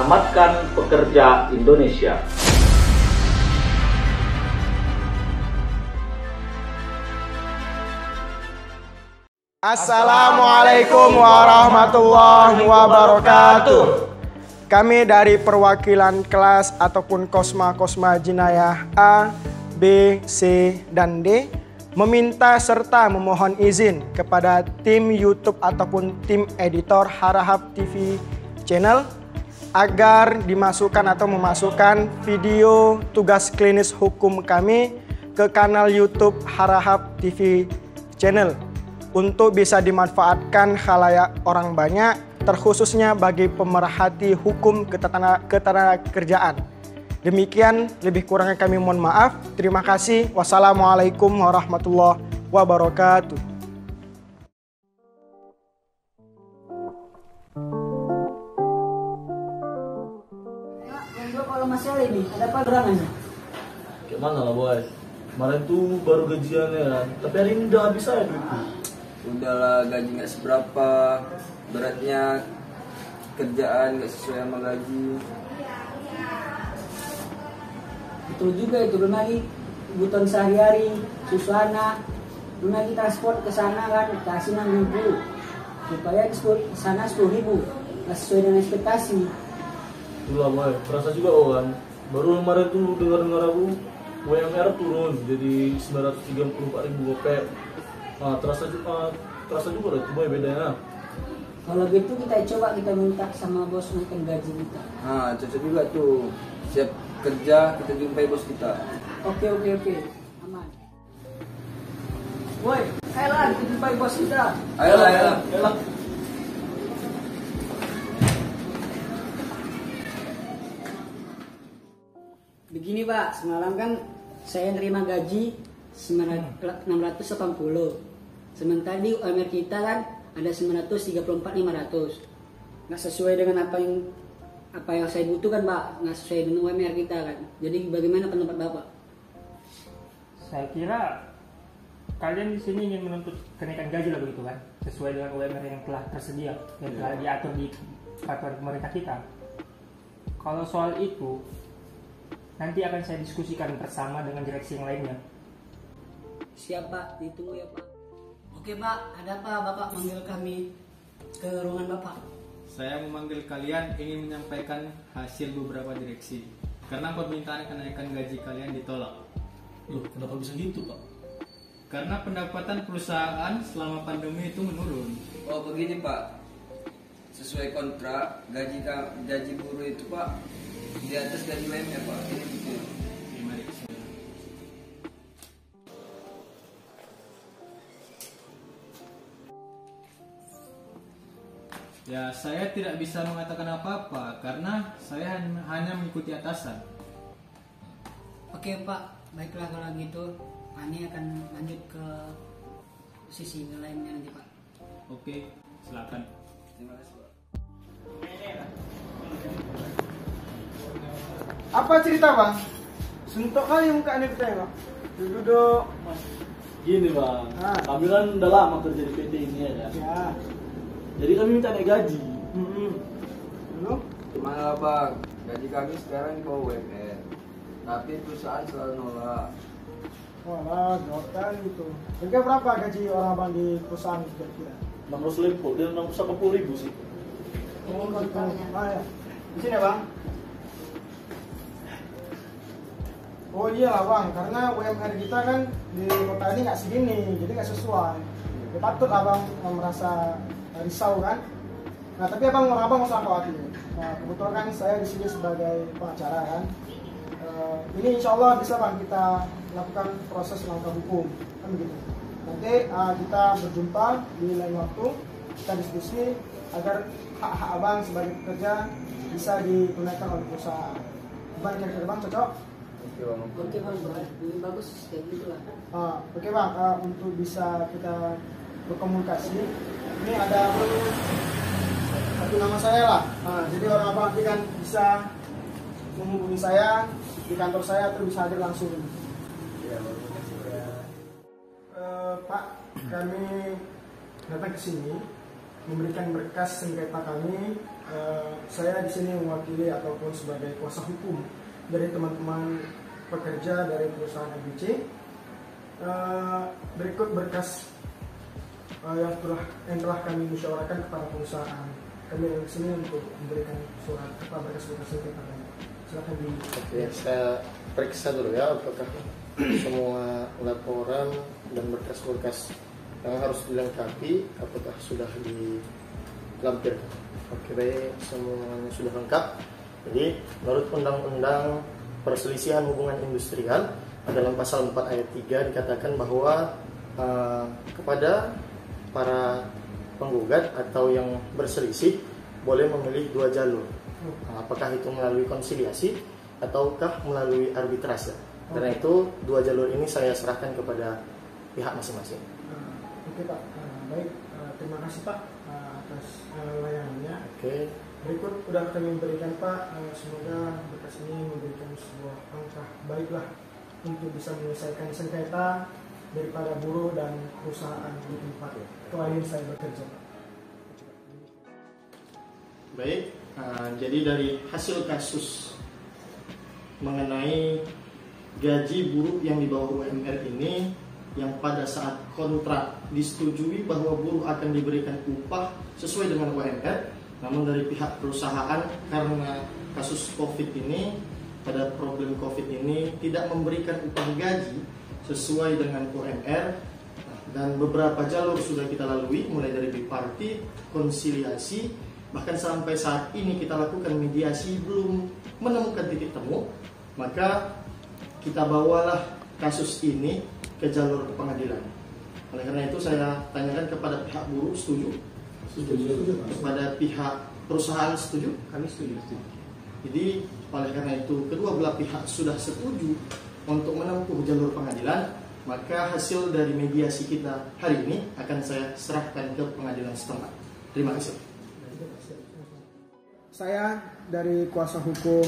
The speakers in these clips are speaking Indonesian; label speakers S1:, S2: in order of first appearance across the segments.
S1: menyelamatkan pekerja Indonesia.
S2: Assalamualaikum warahmatullahi wabarakatuh. Kami dari perwakilan kelas ataupun kosma jinayah A, B, C, dan D meminta serta memohon izin kepada tim YouTube ataupun tim editor Harahap TV Channel agar dimasukkan atau memasukkan video tugas klinis hukum kami ke kanal YouTube Harahap TV Channel untuk bisa dimanfaatkan khalayak orang banyak, terkhususnya bagi pemerhati hukum ketenagakerjaan. Demikian, lebih kurangnya kami mohon maaf. Terima kasih. Wassalamualaikum warahmatullahi wabarakatuh.
S3: Kalau masalah ini, ada apa gerangannya?
S4: Gimana lah boy? Kemarin tuh baru gajiannya kan, tapi hari ini udah habis aja duitku.
S5: Udahlah, gaji nggak seberapa, beratnya kerjaan nggak sesuai sama gaji.
S3: Betul juga itu, belum lagi kebutuhan sehari-hari, susu anak, belum lagi transport ke sana kan, kasih 6.000, supaya ke sana 10.000, nggak sesuai dengan ekspektasi.
S4: Itulah boy, terasa juga kan. Baru kemarin tuh dengar aku UMR turun jadi 934.000 Gopek. Nah, terasa juga lah itu boy bedanya.
S3: Kalau gitu kita minta sama bos naikkan gaji kita.
S5: Nah, cocok juga tuh. Siap kerja, kita jumpai bos kita.
S3: Oke, aman. Woi, ayolah kita jumpai bos kita.
S5: Ayolah.
S3: Begini Pak, semalam kan saya nerima gaji 680. Sementara di UMR kita kan ada 934.500. Nggak sesuai dengan apa yang saya butuhkan Pak, nggak sesuai dengan UMR kita kan. Jadi bagaimana pendapat Bapak?
S6: Saya kira kalian di sini ingin menuntut kenaikan gaji lah begitu kan, sesuai dengan UMR yang telah tersedia, yang telah diatur di peraturan pemerintah kita. Kalau soal itu nanti akan saya diskusikan bersama dengan direksi yang lainnya.
S3: Siap Pak, ditunggu ya Pak. Oke Pak, ada apa Bapak manggil kami ke ruangan Bapak?
S7: Saya memanggil kalian ingin menyampaikan hasil beberapa direksi karena permintaan kenaikan gaji kalian ditolak.
S4: Loh, kenapa bisa gitu Pak?
S7: Karena pendapatan perusahaan selama pandemi itu menurun.
S5: Oh begini Pak, sesuai kontrak gaji buruh itu Pak di atas gaji UMR Pak. Ini betul.
S7: Ya, saya tidak bisa mengatakan apa-apa karena saya hanya mengikuti atasan.
S3: Oke Pak, baiklah kalau gitu, Ani akan lanjut ke sisi lainnya nanti Pak.
S7: Oke, silakan.
S5: Terima kasih Pak.
S2: Apa cerita Bang? Suntuk kali muka ini kita ya Bang. Duduk.
S4: Gini bang, kami kan udah lama kerja di PT ini ya kan?
S2: Ya.
S4: Jadi kami minta naik gaji.
S2: Dulu?
S5: Gimana Bang? Gaji kami sekarang di bawah UMR, tapi perusahaan selalu nolak.
S2: Wah, jawabkan gitu. Kira berapa gaji orang Bang di perusahaan kira-kira?
S4: 600.000 dan 680.000 sih.
S2: Oh, gitu. Ya. Di sini ya Bang. Oh iya lah Bang, karena UMR kita kan di kota ini nggak segini, jadi nggak sesuai. Ya, patut Abang merasa risau kan. Nah tapi abang nggak usah khawatir. Nah, kebetulan kan saya di sini sebagai pengacara kan. Ini insya Allah bisa Bang kita lakukan proses langkah hukum kan begitu. Nanti kita berjumpa di lain waktu, kita diskusi agar hak-hak abang sebagai pekerja bisa ditunaikan oleh perusahaan. Bang kira-kira Bang cocok?
S3: Oke Bang, ini bagus kayak gitu lah.
S2: Oke Bang, untuk bisa kita berkomunikasi, ini ada satu nama saya lah. Jadi orang abang nanti kan bisa menghubungi saya di kantor saya atau bisa hadir langsung. Pak, kami datang ke sini memberikan berkas sengketa kami. Saya di sini mewakili ataupun sebagai kuasa hukum dari teman-teman pekerja dari perusahaan ABC. Berikut berkas yang telah kami musyawarahkan kepada perusahaan. Kami di sini untuk memberikan surat berkas sengketa kami. Silakan di.
S8: Oke, saya periksa dulu ya apakah semua laporan dan berkas-berkas yang harus dilengkapi apakah sudah dilampirkan. Oke, baik, semuanya sudah lengkap. Jadi menurut Undang-Undang Perselisihan Hubungan Industrial dalam pasal 4 ayat 3 dikatakan bahwa kepada para penggugat atau yang berselisih boleh memilih dua jalur. Apakah itu melalui konsiliasi ataukah melalui arbitrase. Karena itu dua jalur ini saya serahkan kepada pihak masing-masing.
S2: Oke Pak, baik, terima kasih Pak atas layanannya.
S8: Oke.
S2: Berikut sudah kami berikan Pak, semoga berkas ini memberikan sebuah langkah baiklah untuk bisa menyelesaikan sengketa daripada buruh dan perusahaan di tempat klien saya bekerja.
S8: Baik, jadi dari hasil kasus mengenai gaji buruh yang di bawah UMR ini, yang pada saat kontrak disetujui bahwa buruh akan diberikan upah sesuai dengan UMR, namun dari pihak perusahaan karena kasus COVID ini, pada problem COVID ini tidak memberikan upah gaji sesuai dengan UMR, dan beberapa jalur sudah kita lalui mulai dari bipartit, konsiliasi, bahkan sampai saat ini kita lakukan mediasi belum menemukan titik temu, maka kita bawalah kasus ini ke jalur pengadilan. Oleh karena itu saya tanyakan kepada pihak buruh, setuju? Setuju. Kepada pihak perusahaan setuju? Kami setuju. Jadi oleh karena itu kedua belah pihak sudah setuju untuk menempuh jalur pengadilan, maka hasil dari mediasi kita hari ini akan saya serahkan ke pengadilan setempat. Terima kasih.
S2: Saya dari kuasa hukum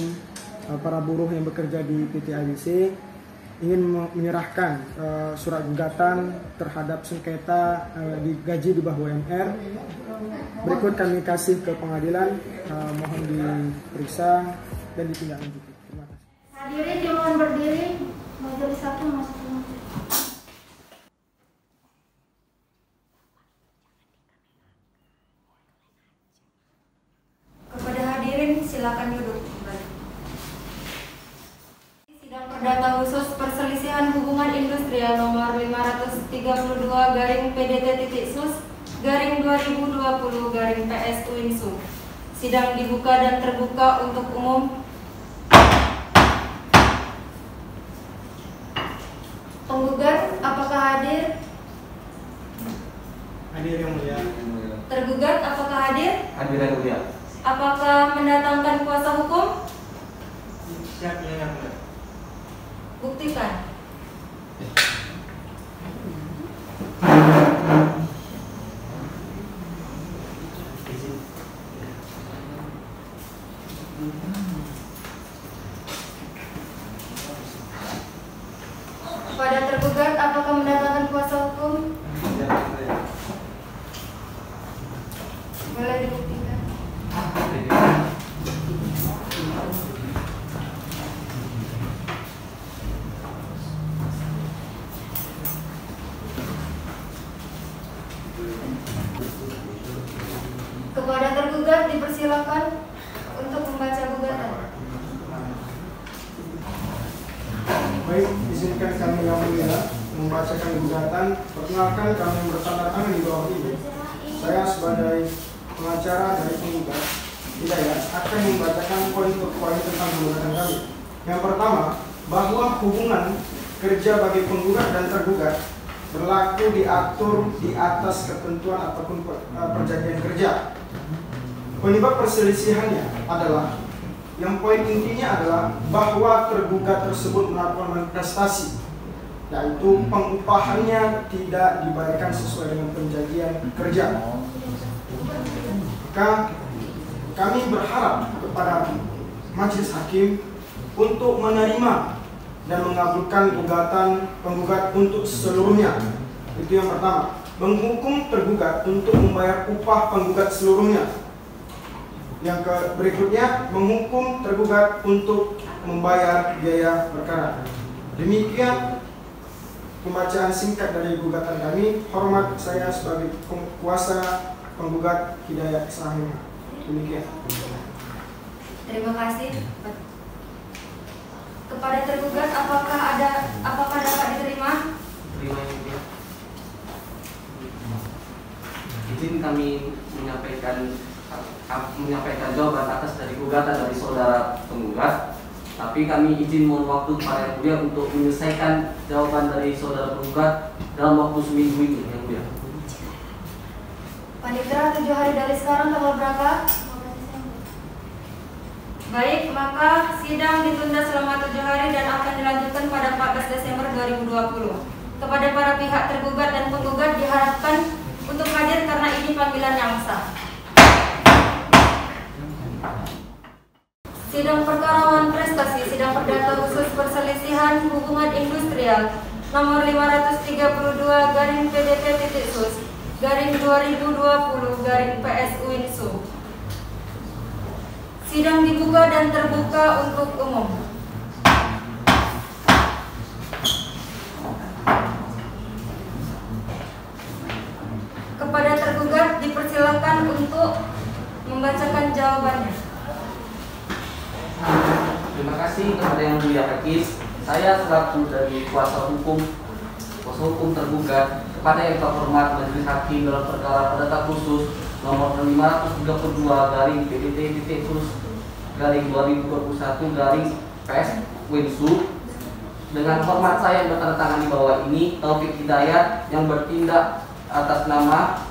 S2: para buruh yang bekerja di PT ABC ingin menyerahkan surat gugatan terhadap sengketa di gaji di bawah UMR. Berikut kami kasih ke pengadilan, mohon diperiksa dan ditindaklanjuti. Terima kasih.
S9: Hadirin dimohon berdiri, majelis hakim masuk ke rumah. Kepada hadirin silakan duduk kembali. Sidang perdata khusus perselisihan hubungan industrial nomor 532/PDT-SUS/2020/PSU Sidang dibuka dan terbuka untuk umum. Penggugat apakah hadir?
S2: Hadir yang mulia.
S9: Tergugat apakah hadir?
S1: Hadir yang mulia.
S9: Apakah mendatangkan kuasa hukum?
S6: Siap yang mulia.
S9: Buktikan. Pada tergugat apakah mendatangkan kuasa hukum? Boleh dibuktikan. Kepada tergugat dipersilakan untuk membaca gugatan.
S2: Baik, izinkan kami yang mulia membacakan gugatan. Perkenalkan kami bersama tangan di bawah ini. Saya sebagai pengacara dari penggugat Hidayat akan membacakan poin per poin tentang gugatan kami. Yang pertama, bahwa hubungan kerja bagi penggugat dan tergugat berlaku diatur di atas ketentuan ataupun perjanjian kerja. Penyebab perselisihannya adalah, yang poin intinya adalah bahwa tergugat tersebut melakukan prestasi, yaitu pengupahannya tidak dibayarkan sesuai dengan perjanjian kerja. Maka kami berharap kepada majelis hakim untuk menerima dan mengabulkan gugatan penggugat untuk seluruhnya. Itu yang pertama. menghukum tergugat untuk membayar upah penggugat seluruhnya. Yang berikutnya, menghukum tergugat untuk membayar biaya perkara. Demikian pembacaan singkat dari gugatan kami. Hormat saya sebagai kuasa penggugat Hidayat Sahim. Demikian.
S9: Terima kasih. Kepada tergugat, apakah dapat diterima?
S10: Terima yang mulia. Izin kami menyampaikan jawaban atas dari gugatan dari saudara penggugat. Tapi kami izin mohon waktu kepada yang mulia untuk menyelesaikan jawaban dari saudara penggugat dalam waktu seminggu ini, yang mulia.
S9: Panitera, 7 hari dari sekarang tanggal berapa? Baik, maka sidang ditunda selama 7 hari dan akan dilanjutkan pada 14 Desember 2020. Kepada para pihak tergugat dan penggugat diharapkan untuk hadir karena ini panggilan yang sah. Sidang perkara Wan Prestasi, sidang perdata khusus perselisihan hubungan industrial nomor 530/PDT-sus/2020 PSU Sidang dibuka dan terbuka untuk umum. Kepada tergugat dipersilakan untuk membacakan jawabannya.
S10: Terima kasih kepada yang mulia Hakim. Saya selaku dari kuasa hukum tergugat kepada yang terhormat Majelis Hakim dalam perkara perdata khusus nomor 532/PDT-sus/2021/PS dengan hormat saya yang bertanda di bawah ini, Taufik Hidayat, yang bertindak atas nama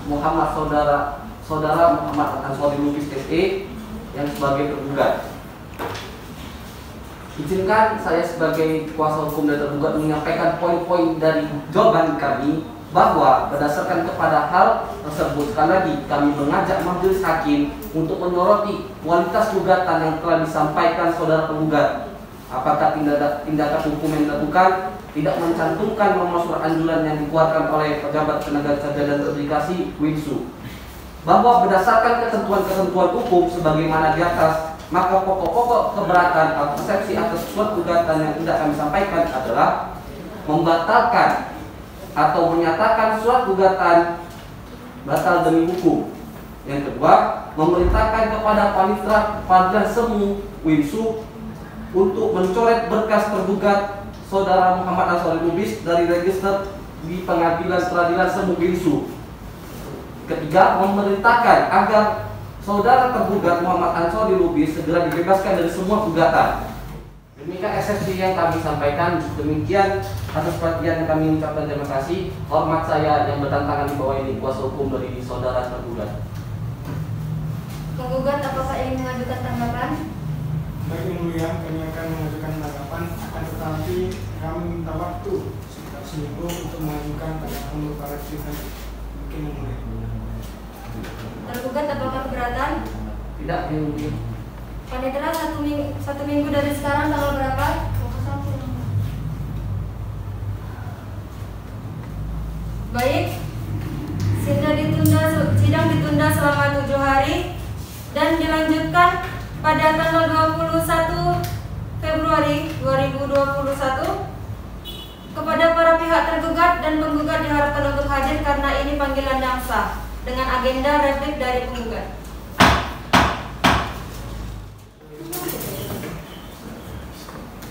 S10: saudara Muhammad Ansori Lubis SE yang sebagai tergugat. Izinkan saya sebagai kuasa hukum dan tergugat menyampaikan poin-poin dari jawaban kami bahwa berdasarkan kepada hal tersebut, sekali lagi kami mengajak majelis hakim untuk menyoroti kualitas gugatan yang telah disampaikan saudara penggugat. Apakah tindakan hukum yang dilakukan tidak mencantumkan nomor surat anjuran yang dikeluarkan oleh pejabat tenaga kerja dan transmigrasi Winsu, bahwa berdasarkan ketentuan-ketentuan hukum sebagaimana di atas, maka pokok-pokok keberatan atau persepsi atas surat gugatan yang tidak kami sampaikan adalah membatalkan atau menyatakan surat gugatan batal demi hukum. Yang kedua, memerintahkan kepada panitia semu Winsu untuk mencoret berkas tergugat saudara Muhammad Ansori Lubis dari register di pengadilan peradilan semu Winsu. Ketiga, memerintahkan agar saudara tergugat Muhammad Ansori Lubis segera dibebaskan dari semua gugatan. Demikian eksepsi yang kami sampaikan. Demikian atas perhatian yang kami ucapkan terima kasih. Hormat saya yang bertantangan di bawah ini, kuasa hukum dari saudara tergugat.
S9: Penggugat, apakah ingin mengajukan tanggapan?
S2: Baik, yang mulia, kami akan mengajukan tanggapan, akan tetapi kami minta waktu sekitar seminggu untuk mengajukan tanggapan berupa replikan. Mungkin yang mulia.
S9: Tergugat, apakah keberatan?
S10: Tidak, yang mulia.
S9: Panitera, satu minggu dari sekarang tanggal berapa? Baik, sidang ditunda selama 7 hari dan dilanjutkan pada tanggal 21 Februari 2021. Kepada para pihak tergugat dan penggugat diharapkan untuk hadir karena ini panggilan yang sah dengan agenda replik dari penggugat.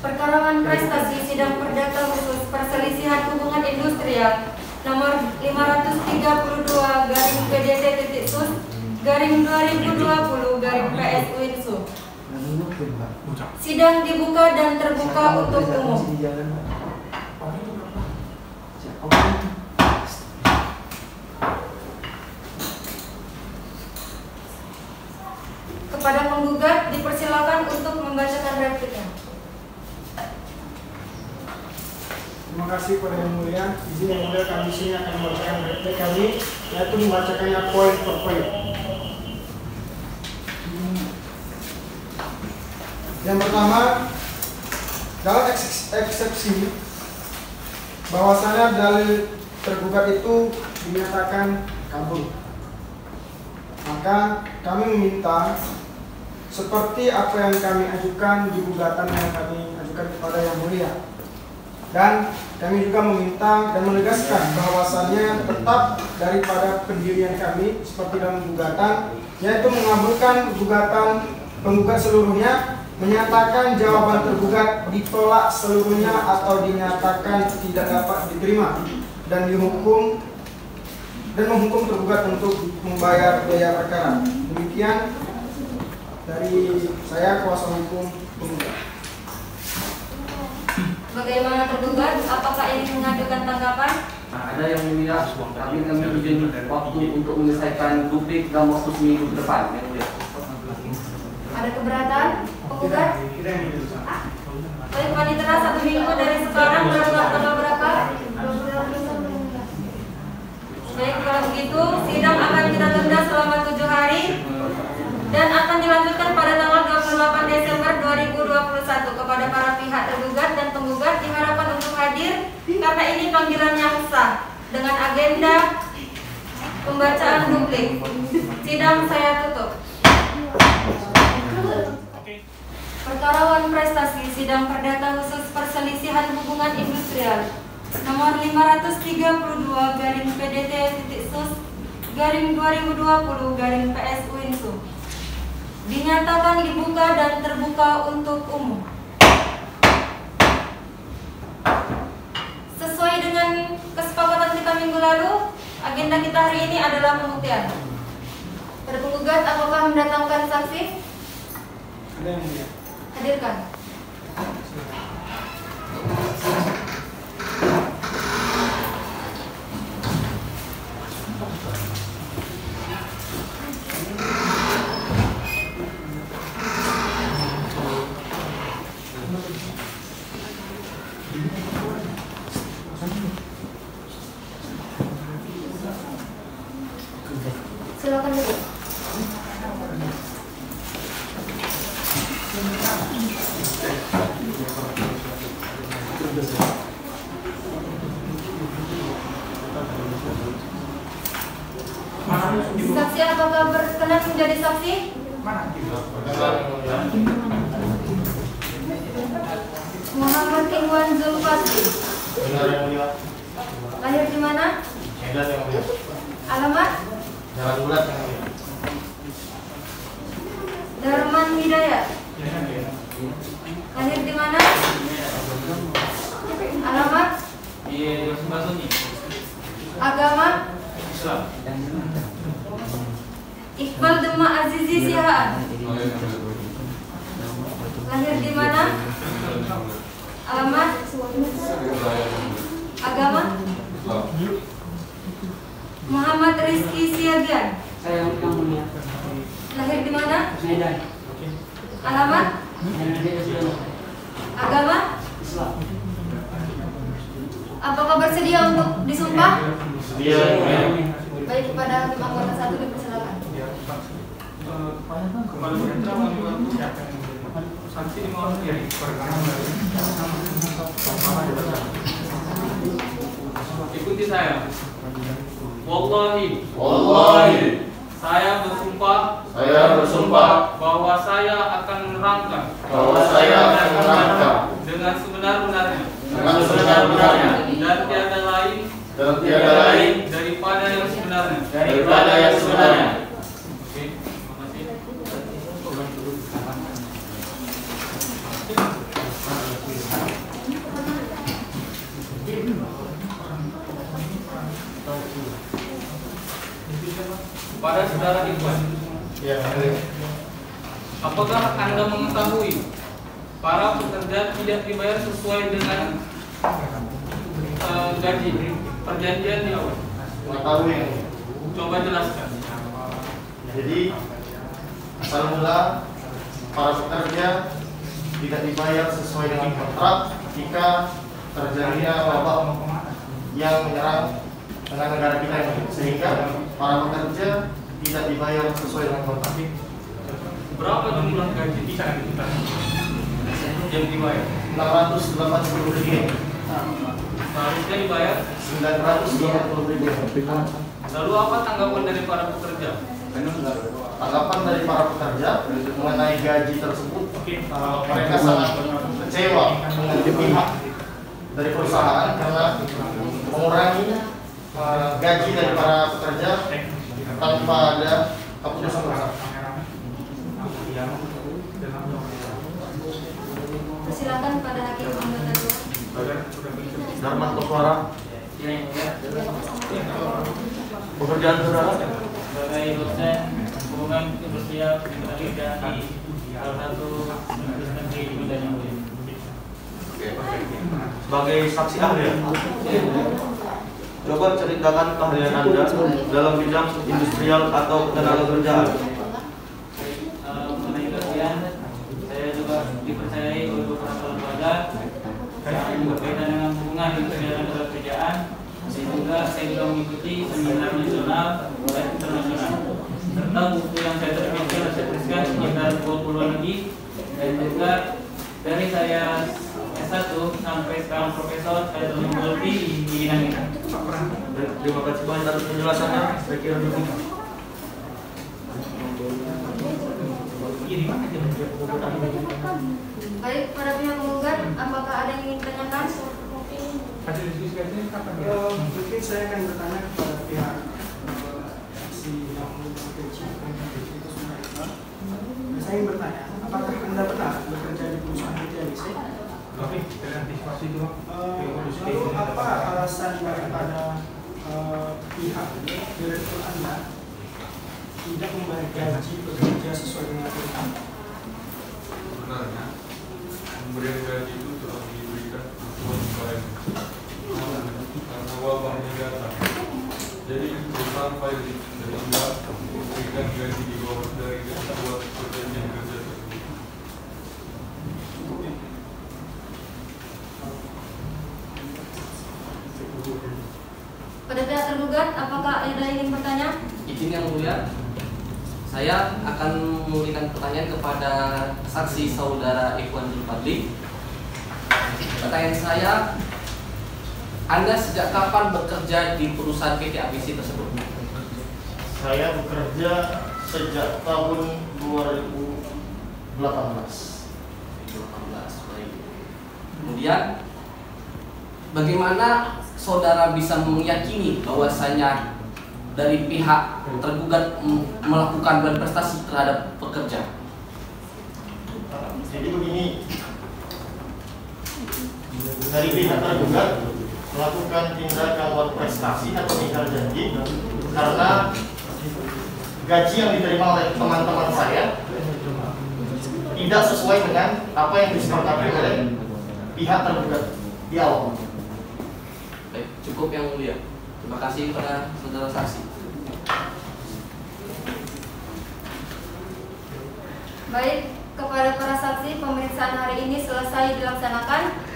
S9: Perkara Wan Prestasi, sidang perdata khusus perselisihan hubungan industrial nomor 530/PDT-sus/2020 PSU. Sidang dibuka dan terbuka untuk umum. Kepada penggugat dipersilakan untuk membacakan repliknya.
S2: Terima kasih kepada yang mulia. Izin yang mulia, kami di sini akan membacakan replik kami, yaitu membacakannya poin per poin. Yang pertama, dalam eksepsi bahwasanya dalil tergugat itu dinyatakan kabur. Maka kami meminta seperti apa yang kami ajukan di gugatan yang kami ajukan kepada Yang Mulia. Dan kami juga meminta dan menegaskan bahwasannya tetap daripada pendirian kami seperti dalam gugatan, yaitu mengabulkan gugatan penggugat seluruhnya, menyatakan jawaban tergugat ditolak seluruhnya atau dinyatakan tidak dapat diterima, dan menghukum tergugat untuk membayar biaya perkara. Demikian dari saya, kuasa hukum penggugat.
S9: Bagaimana tergugat? Apakah ingin mengajukan tanggapan?
S10: Ada yang mulia, tapi kami izin waktu untuk menyelesaikan duplik dalam waktu seminggu ke depan. Yang mulia.
S9: Ada keberatan penggugat? Baik, panitera 1 minggu dari sekarang tanggal berapa? Baik, kalau begitu sidang akan kita tunda selama 7 hari dan akan dilanjutkan pada tanggal 28 Desember 2021. Kepada para pihak tergugat dan penggugat diharapkan untuk hadir karena ini panggilan yang sah dengan agenda pembacaan duplik. Sidang saya tutup. Perkara wan prestasi sidang perdata khusus perselisihan hubungan industrial nomor 530-PDT-SUS/2020-PSU dinyatakan dibuka dan terbuka untuk umum. Sesuai dengan kesepakatan kita minggu lalu, agenda kita hari ini adalah pembuktian. Pada penggugat, apakah mendatangkan saksi?
S2: Ada yang mulia.
S9: Hadirkan. Silakan duduk. Saksi apakah berkenan menjadi saksi? Muhammad Iwan Zulfasli. Lahir di mana? Alamat? Darman Hidayat. Lahir di mana? Alamat? Agama?
S11: Islam.
S9: Iqbal Demak Azizi Sihaan. Lahir di mana? Alamat? Agama? Muhammad Rizky Siagian.
S10: Saya yang mulia.
S9: Lahir di mana?
S10: Medan.
S9: Alamat? Agama?
S10: Islam.
S9: Apakah bersedia untuk disumpah?
S11: Sedia.
S9: Baik, kepada hakim anggota 1 dipersilakan.
S11: Ikuti saya. Wallahi. Saya bersumpah bahwa saya akan menerangkan dengan sebenar-benarnya dan tiada lain daripada yang sebenarnya. Oke, terima kasih. Pada saudara Iqbal, apakah Anda mengetahui para pekerja tidak dibayar sesuai dengan gaji perjanjian di awal?
S8: Mengetahui.
S11: Coba jelaskan.
S8: Jadi asal mula para pekerja tidak dibayar sesuai dengan kontrak jika terjadinya wabak yang menyerang negara kita ini, sehingga para pekerja tidak dibayar sesuai dengan kontrak.
S11: Berapa jumlah gaji yang dibayar?
S8: 680 ringgit.
S11: seharusnya dibayar
S8: 920.000.
S11: Lalu apa tanggapan dari para pekerja?
S8: Tanggapan dari para pekerja mengenai gaji tersebut, mereka sangat kecewa dengan pihak dari perusahaan karena mengurangi gaji dari para pekerja tanpa ada keputusan bersama.
S9: Silakan pada hakim anggota 2.
S12: Darman Koswara. Pekerjaan saudara
S11: Sebagai dosen hubungan industrial Indonesia di salah satu universitas negeri di Medan yang mulia.
S12: sebagai saksi ahli. Coba ceritakan keahlian Anda dalam bidang industrial atau ketenaga kerjaan.
S11: Mengenai keahlian, saya juga dipercayai oleh beberapa lembaga yang berkaitan dengan hubungan industrial dan ketenaga kerjaan. Saya juga mengikuti seminar nasional dan internasional, serta buku yang saya terbitkan dan saya tuliskan sekitar 20-an lebih, dan juga dari saya S1 sampai sekarang profesor, saya telah menggeluti di bidang ini.
S12: Terima kasih banyak atas penjelasannya. Saya kira cukup.
S9: Baik, para pihak penggugat, apakah ada yang ingin ditanyakan?
S2: Mungkin saya akan bertanya kepada pihak si yang bekerja. Saya ingin bertanya, apakah Anda pernah bekerja di perusahaan ITC? Lalu apa alasan daripada pihak direktur Anda tidak membayar gaji pekerja sesuai dengan aturan?
S13: Sebenarnya pemberian gaji itu telah diberikan sesuai karena wabahnya datang. Jadi sampai sehingga memberikan gaji di bawah dari buat perjanjian kerja tersebut.
S9: Pada pihak tergugat, apakah ada yang ingin bertanya?
S10: Izin yang mulia, saya akan memberikan pertanyaan kepada saksi saudara Ikhwan Zulfadli. Pertanyaan saya, Anda sejak kapan bekerja di perusahaan PT ABC tersebut?
S8: Saya bekerja sejak tahun 2018.
S10: Baik. Kemudian, bagaimana saudara bisa meyakini bahwasanya dari pihak tergugat melakukan berprestasi terhadap pekerja?
S8: Jadi begini, dari pihak tergugat melakukan tindakan buat prestasi atau ingkar janji karena gaji yang diterima oleh teman-teman saya tidak sesuai dengan apa yang disepakati oleh pihak tergugat di awal.
S10: Baik, cukup yang mulia. Terima kasih kepada saudara saksi.
S9: Baik, kepada para saksi, pemeriksaan hari ini selesai dilaksanakan.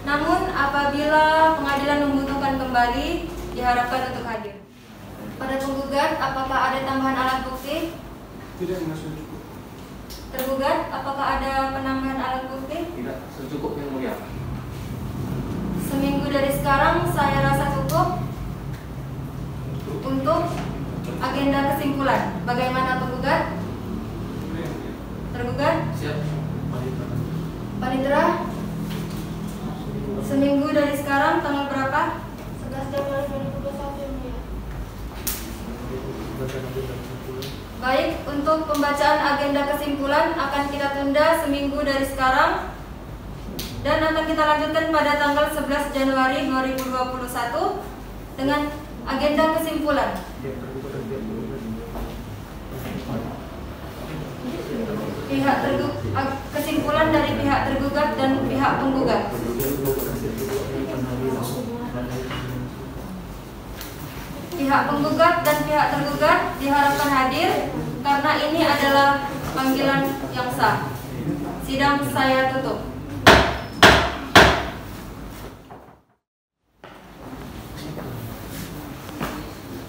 S9: Namun, apabila pengadilan membutuhkan kembali, diharapkan untuk hadir. Pada penggugat, apakah ada tambahan alat bukti?
S2: Tidak, masuk cukup.
S9: Tergugat, apakah ada penambahan alat bukti?
S10: Tidak, secukup yang mulia.
S9: Seminggu dari sekarang, saya rasa cukup untuk agenda kesimpulan. Bagaimana penggugat? Tergugat?
S10: Siap.
S9: Panitera? Seminggu dari sekarang, tanggal berapa? 11 Januari 2021. Baik, untuk pembacaan agenda kesimpulan akan kita tunda seminggu dari sekarang dan akan kita lanjutkan pada tanggal 11 Januari 2021 dengan agenda kesimpulan. Kesimpulan dari pihak tergugat dan pihak penggugat. Pihak penggugat dan pihak tergugat diharapkan hadir karena ini adalah panggilan yang sah. Sidang saya tutup.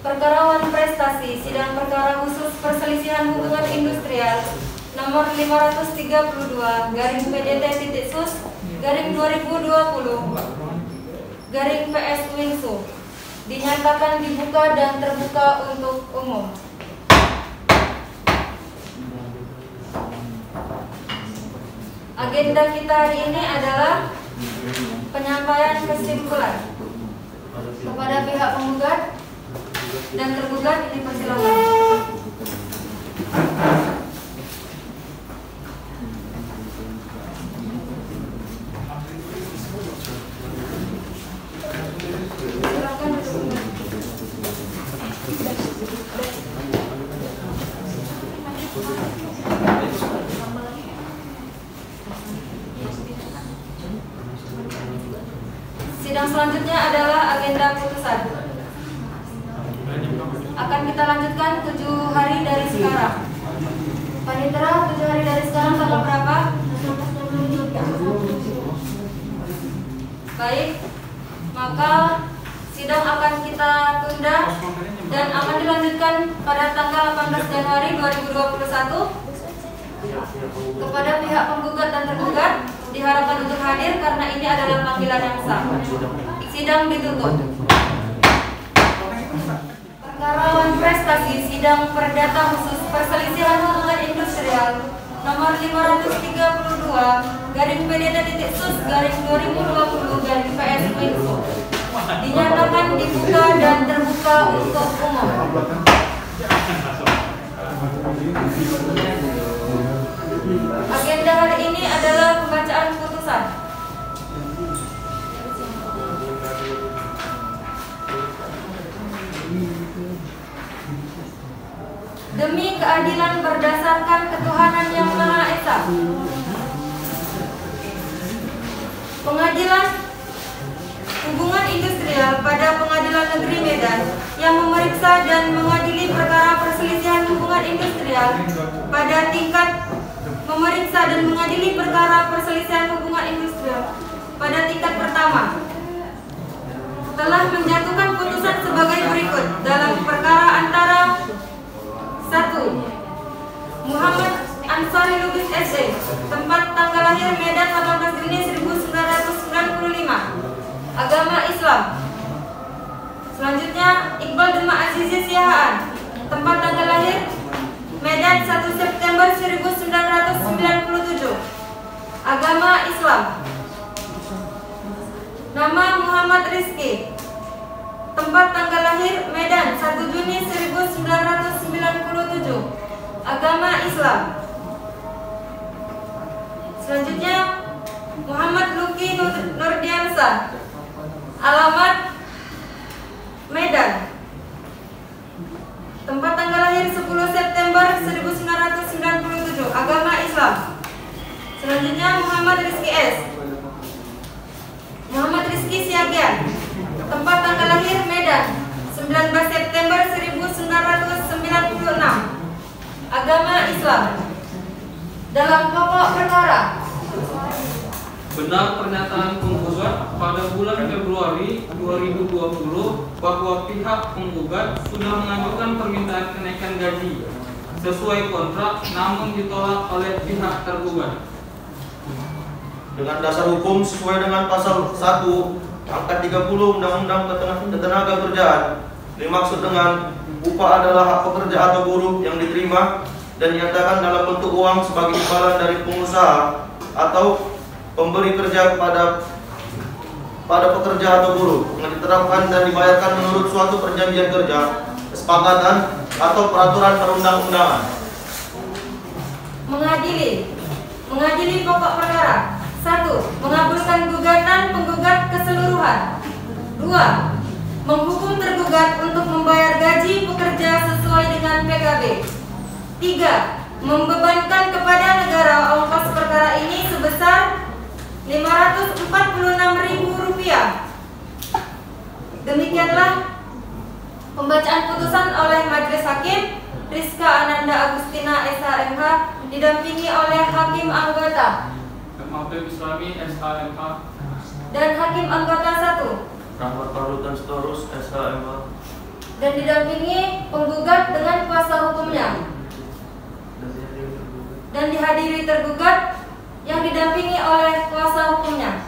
S9: Perkara Wan Prestasi, sidang perkara khusus perselisihan hubungan industrial nomor 532 garing PDT titik sus garing 2020 PS Wingsu dinyatakan dibuka dan terbuka untuk umum. Agenda kita hari ini adalah penyampaian kesimpulan kepada pihak penggugat dan tergugat. Dipersilakan. Sidang selanjutnya adalah agenda putusan. Akan kita lanjutkan 7 hari dari sekarang. Panitera, 7 hari dari sekarang tanggal berapa? Baik, maka sidang akan kita tunda dan akan dilanjutkan pada tanggal 18 Januari 2021. Kepada pihak penggugat dan tergugat diharapkan untuk hadir karena ini adalah panggilan yang sah. Sidang ditutup. Perkara lawan prestasi sidang perdata khusus perselisihan hubungan industrial nomor 503/PDT-sus/2020/PS Wingsu dinyatakan dibuka dan terbuka untuk umum. Agenda hari ini adalah pembacaan putusan. Demi keadilan berdasarkan ketuhanan yang Maha Esa, Pengadilan Hubungan Industrial pada Pengadilan Negeri Medan yang memeriksa dan mengadili perkara perselisihan hubungan industrial pada tingkat memeriksa dan mengadili perkara perselisihan hubungan industrial pada tingkat pertama telah menjatuhkan putusan sebagai berikut dalam perkara antara 1. Muhammad Ansari Lubis S.E. tempat tanggal lahir Medan 18 Juni 1995, agama Islam. Selanjutnya Iqbal Dema Azizi Siahaan tempat tanggal lahir Medan 1 September 1997, agama Islam. Nama Muhammad Rizki, tempat tanggal lahir Medan 1 Juni 1997, agama Islam. Selanjutnya Muhammad Luki Nurdiansa, alamat Medan, tempat tanggal lahir 10 September 1997, agama Islam. Selanjutnya Muhammad Rizki S. Muhammad Rizki Siagian, tempat tanggal lahir Medan 19 September 1996, agama Islam. Dalam pokok perkara,
S14: benar pernyataan penggugat pada bulan Februari 2020 bahwa pihak penggugat sudah mengajukan permintaan kenaikan gaji sesuai kontrak namun ditolak oleh pihak tergugat.
S12: Dengan dasar hukum sesuai dengan pasal 1 angka 30 Undang-Undang Ketenagakerjaan, dimaksud dengan upah adalah hak pekerja atau buruh yang diterima dan dinyatakan dalam bentuk uang sebagai imbalan dari pengusaha atau pemberi kerja kepada pekerja atau buruh yang diterapkan dan dibayarkan menurut suatu perjanjian kerja, kesepakatan atau peraturan perundang-undangan.
S9: Mengadili pokok perkara. 1. Mengabulkan gugatan penggugat keseluruhan. 2. Menghukum tergugat untuk membayar gaji pekerja sesuai dengan PKB. 3. Membebankan kepada negara ongkos perkara ini sebesar Rp546.000. Demikianlah pembacaan putusan oleh Majelis Hakim Rizka Ananda Agustina SHMH didampingi oleh Hakim Anggota
S14: Mahfud Islami SHMH
S9: dan Hakim Anggota 1
S12: Rahmat Parutan Storus SHMH
S9: dan didampingi penggugat dengan kuasa hukumnya dan dihadiri tergugat yang didampingi oleh kuasa hukumnya.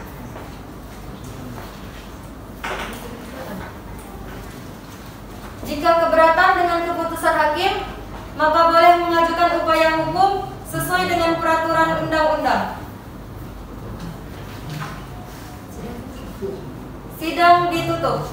S9: Jika keberatan dengan keputusan hakim, maka boleh mengajukan upaya hukum sesuai dengan peraturan undang-undang. Sidang ditutup.